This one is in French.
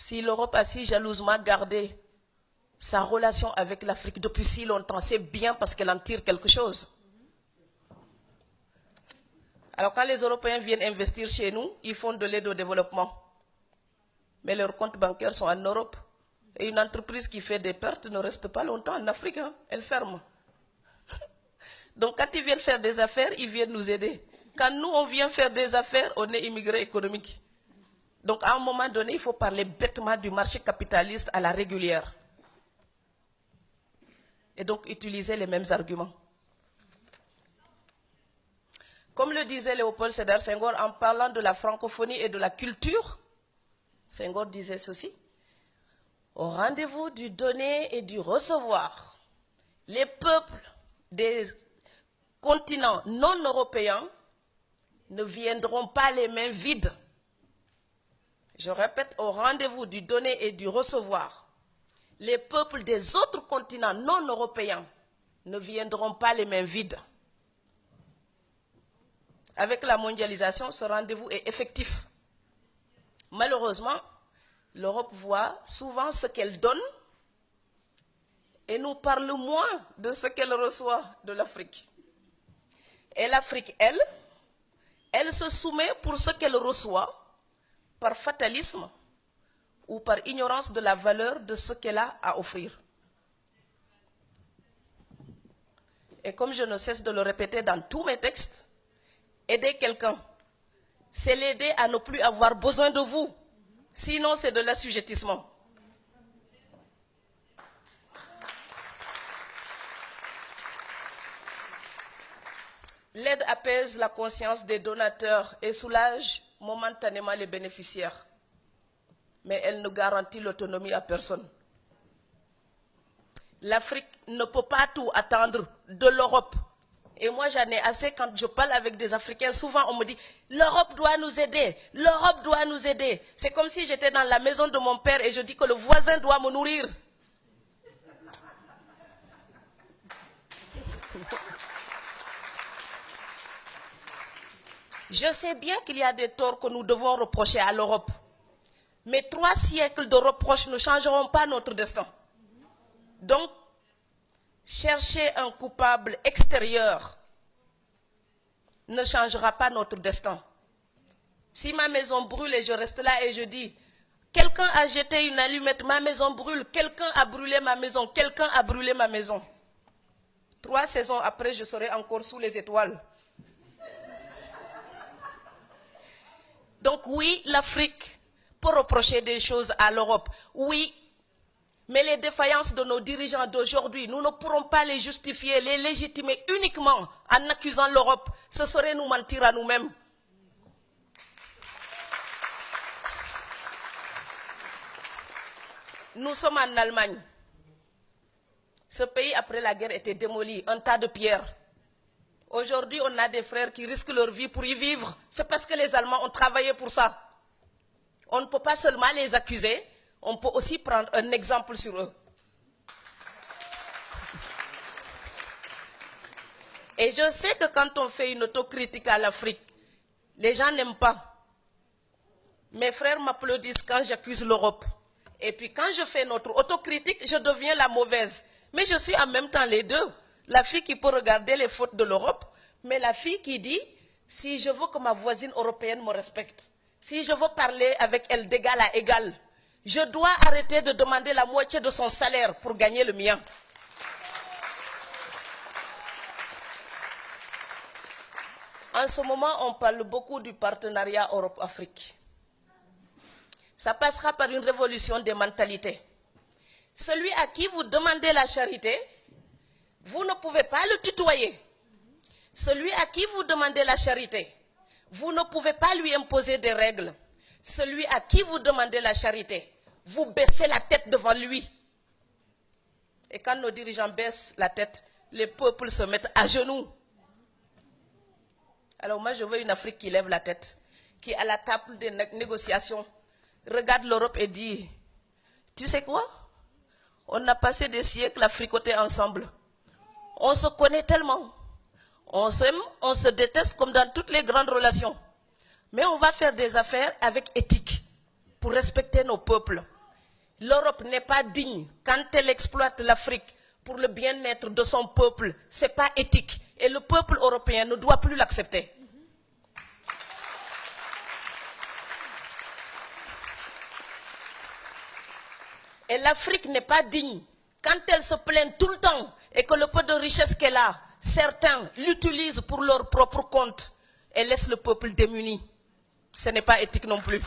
Si l'Europe a si jalousement gardé sa relation avec l'Afrique depuis si longtemps, c'est bien parce qu'elle en tire quelque chose. Alors quand les Européens viennent investir chez nous, ils font de l'aide au développement. Mais leurs comptes bancaires sont en Europe. Et une entreprise qui fait des pertes ne reste pas longtemps en Afrique, hein, elle ferme. Donc quand ils viennent faire des affaires, ils viennent nous aider. Quand nous, on vient faire des affaires, on est immigrés économiques. Donc à un moment donné, il faut parler bêtement du marché capitaliste à la régulière. Et donc utiliser les mêmes arguments. Comme le disait Léopold Sédar Senghor en parlant de la francophonie et de la culture, Senghor disait ceci: au rendez-vous du donner et du recevoir, les peuples des continents non européens ne viendront pas les mains vides. Je répète, au rendez-vous du donner et du recevoir, les peuples des autres continents non européens ne viendront pas les mains vides. Avec la mondialisation, ce rendez-vous est effectif. Malheureusement, l'Europe voit souvent ce qu'elle donne et nous parle moins de ce qu'elle reçoit de l'Afrique. Et l'Afrique, elle se soumet pour ce qu'elle reçoit par fatalisme ou par ignorance de la valeur de ce qu'elle a à offrir. Et comme je ne cesse de le répéter dans tous mes textes, aider quelqu'un, c'est l'aider à ne plus avoir besoin de vous. Sinon, c'est de l'assujettissement. L'aide apaise la conscience des donateurs et soulage momentanément les bénéficiaires. Mais elle ne garantit l'autonomie à personne. L'Afrique ne peut pas tout attendre de l'Europe. Et moi, j'en ai assez quand je parle avec des Africains. Souvent, on me dit, l'Europe doit nous aider, l'Europe doit nous aider. C'est comme si j'étais dans la maison de mon père et je dis que le voisin doit me nourrir. Je sais bien qu'il y a des torts que nous devons reprocher à l'Europe. Mais 3 siècles de reproches ne changeront pas notre destin. Donc, chercher un coupable extérieur ne changera pas notre destin. Si ma maison brûle et je reste là et je dis, quelqu'un a jeté une allumette, ma maison brûle, quelqu'un a brûlé ma maison, quelqu'un a brûlé ma maison. 3 saisons après, je serai encore sous les étoiles. Donc oui, l'Afrique peut reprocher des choses à l'Europe. Oui, mais les défaillances de nos dirigeants d'aujourd'hui, nous ne pourrons pas les justifier, les légitimer uniquement en accusant l'Europe. Ce serait nous mentir à nous-mêmes. Nous sommes en Allemagne. Ce pays, après la guerre, était démoli, un tas de pierres. Aujourd'hui, on a des frères qui risquent leur vie pour y vivre. C'est parce que les Allemands ont travaillé pour ça. On ne peut pas seulement les accuser, on peut aussi prendre un exemple sur eux. Et je sais que quand on fait une autocritique à l'Afrique, les gens n'aiment pas. Mes frères m'applaudissent quand j'accuse l'Europe. Et puis quand je fais notre autocritique, je deviens la mauvaise. Mais je suis en même temps les deux. La fille qui peut regarder les fautes de l'Europe, mais la fille qui dit, si je veux que ma voisine européenne me respecte, si je veux parler avec elle d'égal à égal, je dois arrêter de demander la moitié de son salaire pour gagner le mien. En ce moment, on parle beaucoup du partenariat Europe-Afrique. Ça passera par une révolution des mentalités. Celui à qui vous demandez la charité, vous ne pouvez pas le tutoyer. Celui à qui vous demandez la charité, vous ne pouvez pas lui imposer des règles. Celui à qui vous demandez la charité, vous baissez la tête devant lui. Et quand nos dirigeants baissent la tête, les peuples se mettent à genoux. Alors moi, je veux une Afrique qui lève la tête, qui à la table des négociations regarde l'Europe et dit, tu sais quoi? On a passé des siècles à fricoter ensemble. On se connaît tellement. On s'aime, on se déteste comme dans toutes les grandes relations. Mais on va faire des affaires avec éthique pour respecter nos peuples. L'Europe n'est pas digne quand elle exploite l'Afrique pour le bien-être de son peuple. Ce n'est pas éthique. Et le peuple européen ne doit plus l'accepter. Et l'Afrique n'est pas digne quand elle se plaint tout le temps et que le peu de richesse qu'elle a, certains l'utilisent pour leur propre compte et laissent le peuple démuni. Ce n'est pas éthique non plus.